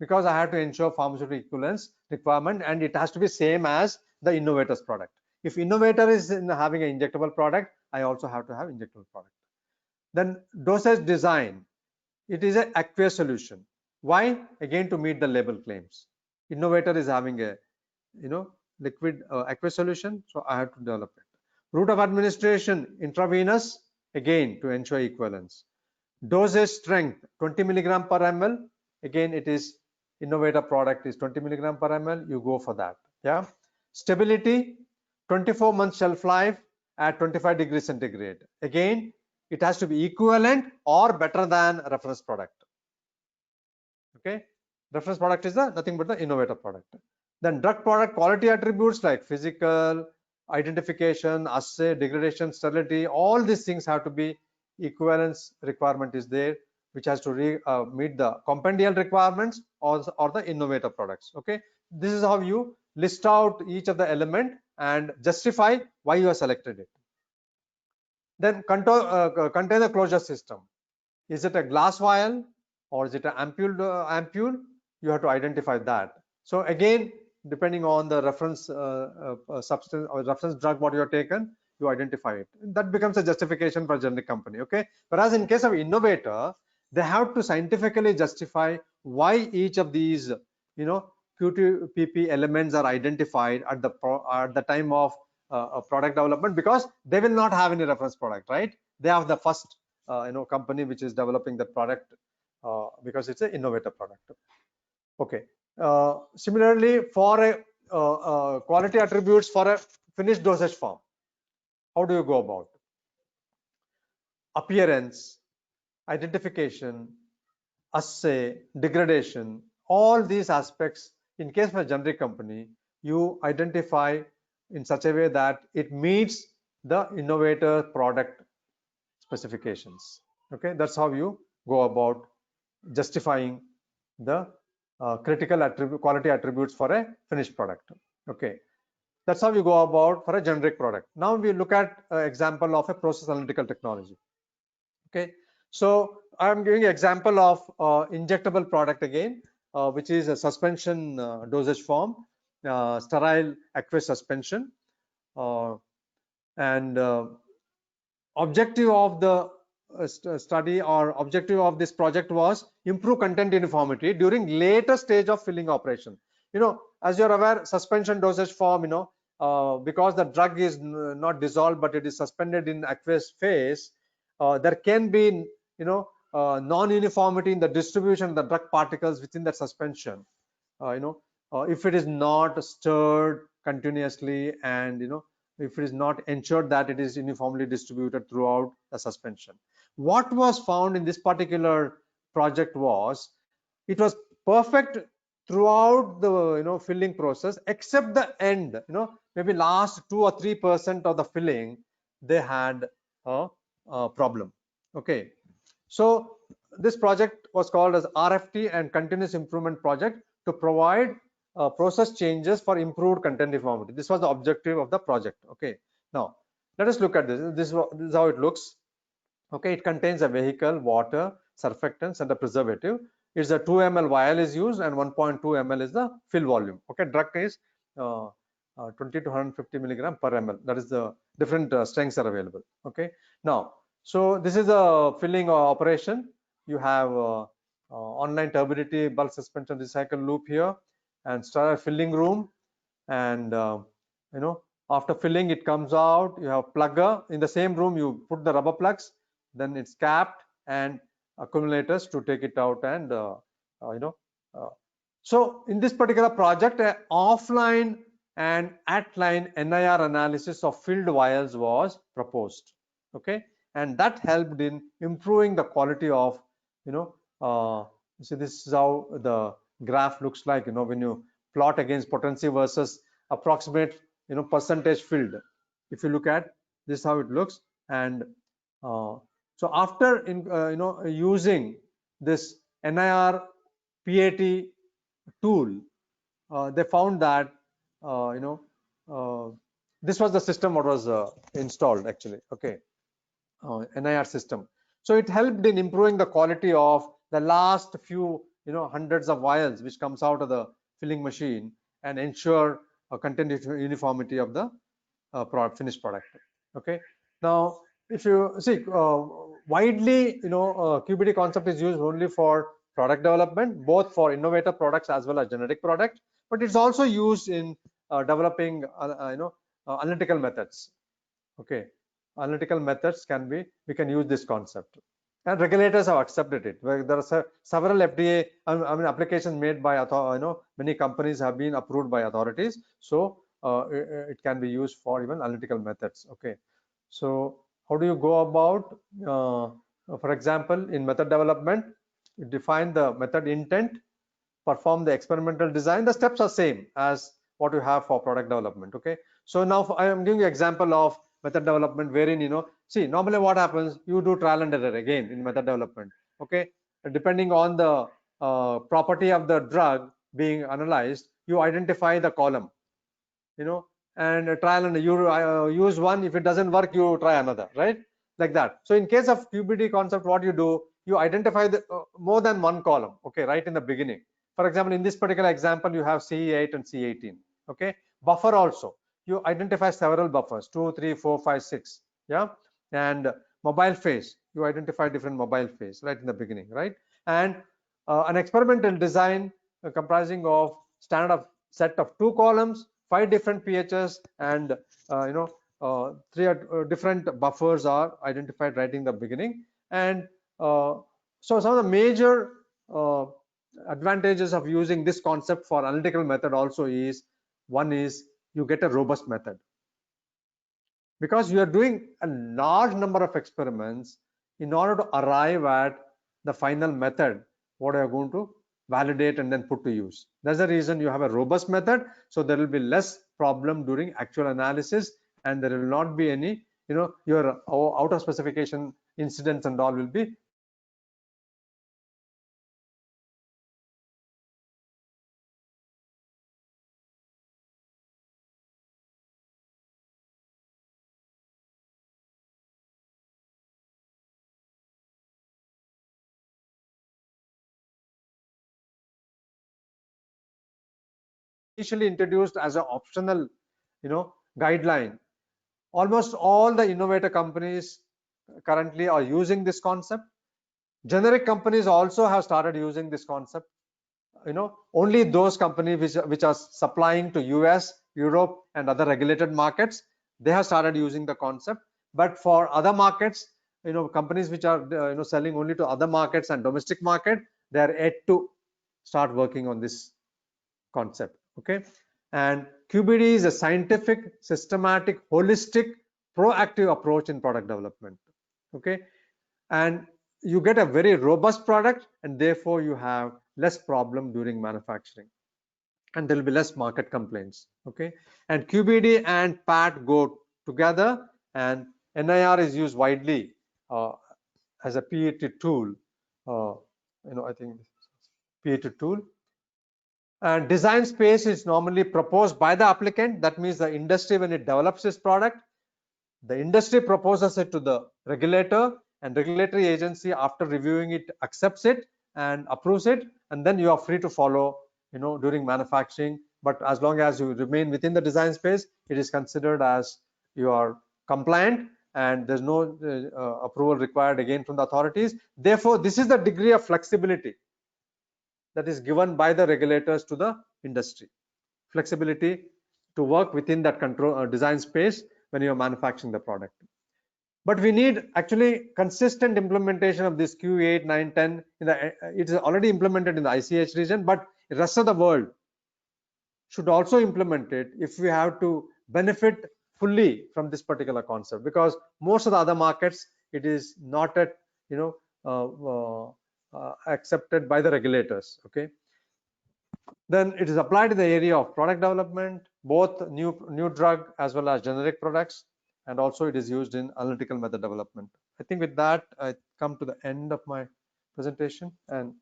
[SPEAKER 1] Because I have to ensure pharmaceutical equivalence requirement, and it has to be same as the innovator's product. If innovator is having an injectable product, I also have to have injectable product. Then dosage design. It is an aqueous solution. Why? Again, to meet the label claims. Innovator is having a liquid aqueous solution, so I have to develop it. Route of administration, intravenous, again to ensure equivalence. Dosage strength, 20 milligram per ml. Again, it is innovator product is 20 milligram per ml. You go for that. Yeah. Stability, 24 months shelf life at 25 degrees centigrade. Again, it has to be equivalent or better than reference product. Okay. Reference product is nothing but the innovator product. Then drug product quality attributes like physical, identification, assay, degradation, sterility, all these things have to be equivalence requirement is there, which has to meet the compendial requirements or the innovator products. Okay, this is how you list out each of the element and justify why you have selected it. Then container closure system. Is it a glass vial or is it an ampule? You have to identify that. So again, depending on the reference substance or reference drug what you have taken, you identify it. That becomes a justification for a generic company. Okay. Whereas in case of innovator, they have to scientifically justify why each of these, QTPP elements are identified at the time of product development, because they will not have any reference product, right? They have the first company which is developing the product because it's an innovator product. Okay. Similarly, for a quality attributes for a finished dosage form, how do you go about? Appearance, identification, assay, degradation, all these aspects. In case of a generic company, you identify in such a way that it meets the innovator product specifications. Okay, that's how you go about justifying the critical quality attributes for a finished product. Okay, that's how you go about for a generic product. Now we look at an example of a process analytical technology. Okay, so I'm giving an example of injectable product again, which is a suspension dosage form, sterile aqueous suspension, and objective of the study or objective of this project was improve content uniformity during later stage of filling operation. As you're aware, suspension dosage form, because the drug is not dissolved but it is suspended in aqueous phase, there can be non-uniformity in the distribution of the drug particles within that suspension. If it is not stirred continuously, and if it is not ensured that it is uniformly distributed throughout the suspension. What was found in this particular project was it was perfect throughout the filling process, except the end, maybe last 2 or 3% of the filling they had a problem. Okay, so this project was called as RFT and continuous improvement project to provide process changes for improved content uniformity. This was the objective of the project. Okay, now let us look at this. This is how it looks. Okay, it contains a vehicle, water, surfactants, and a preservative. It's a 2 ml vial is used and 1.2 ml is the fill volume. Okay, drug is 20 to 150 milligram per ml. That is the different strengths are available. Okay, now so this is a filling operation. You have online turbidity bulk suspension recycle loop here, and sterile filling room, and after filling it comes out, you have plugger. In the same room you put the rubber plugs, then it's capped, and accumulators to take it out, and so in this particular project, offline and at-line NIR analysis of filled vials was proposed. Okay, and that helped in improving the quality of so this is how the graph looks like, when you plot against potency versus approximate percentage filled. If you look at this, how it looks. And so after using this NIR PAT tool, they found that this was the system what was installed actually. Okay, NIR system. So it helped in improving the quality of the last few hundreds of vials which comes out of the filling machine, and ensure a content uniformity of the finished product. Okay, now if you see, widely QBD concept is used only for product development, both for innovator products as well as generic product, but it's also used in developing analytical methods. Okay, analytical methods we can use this concept, and regulators have accepted it. There are several FDA applications made by many companies have been approved by authorities, so it can be used for even analytical methods. Okay, so how do you go about? For example, in method development, you define the method intent, perform the experimental design, the steps are same as what you have for product development. Okay, so now I am giving you example of method development wherein, see, normally what happens, you do trial and error again in method development. Okay, depending on the property of the drug being analyzed, you identify the column, and trial and you use one. If it doesn't work, you try another, right? Like that. So in case of QBD concept, what you do, you identify the more than one column, okay, right in the beginning. For example, in this particular example, you have CE8 and C18. Okay, buffer also, you identify several buffers, 2, 3, 4, 5, 6. Yeah, and mobile phase, you identify different mobile phase right in the beginning, right? And an experimental design comprising of standard set of 2 columns, 5 different pHs, and 3 different buffers are identified right in the beginning. And so some of the major advantages of using this concept for analytical method also is, one is you get a robust method, because you are doing a large number of experiments in order to arrive at the final method what you are going to validate and then put to use. That's the reason you have a robust method, so there will be less problem during actual analysis, and there will not be any, your out of specification incidents and all will be initially introduced as an optional, guideline. Almost all the innovator companies currently are using this concept. Generic companies also have started using this concept. Only those companies which are supplying to US, Europe, and other regulated markets, they have started using the concept. But for other markets, companies which are selling only to other markets and domestic market, they are yet to start working on this concept. Okay, and QBD is a scientific, systematic, holistic, proactive approach in product development. Okay, and you get a very robust product, and therefore you have less problem during manufacturing, and there will be less market complaints. Okay, and QBD and PAT go together, and NIR is used widely as a PET tool. I think PET tool. And design space is normally proposed by the applicant. That means the industry, when it develops this product, the industry proposes it to the regulator, and regulatory agency, after reviewing it, accepts it and approves it, and then you are free to follow, during manufacturing. But as long as you remain within the design space, it is considered as you are compliant, and there's no approval required again from the authorities. Therefore, this is the degree of flexibility that is given by the regulators to the industry. Flexibility to work within that control design space when you are manufacturing the product. But we need actually consistent implementation of this Q8, 9, 10. It is already implemented in the ICH region, but the rest of the world should also implement it if we have to benefit fully from this particular concept, because most of the other markets, it is not at accepted by the regulators. Okay, then it is applied in the area of product development, both new drug as well as generic products, and also it is used in analytical method development. I think with that, I come to the end of my presentation, and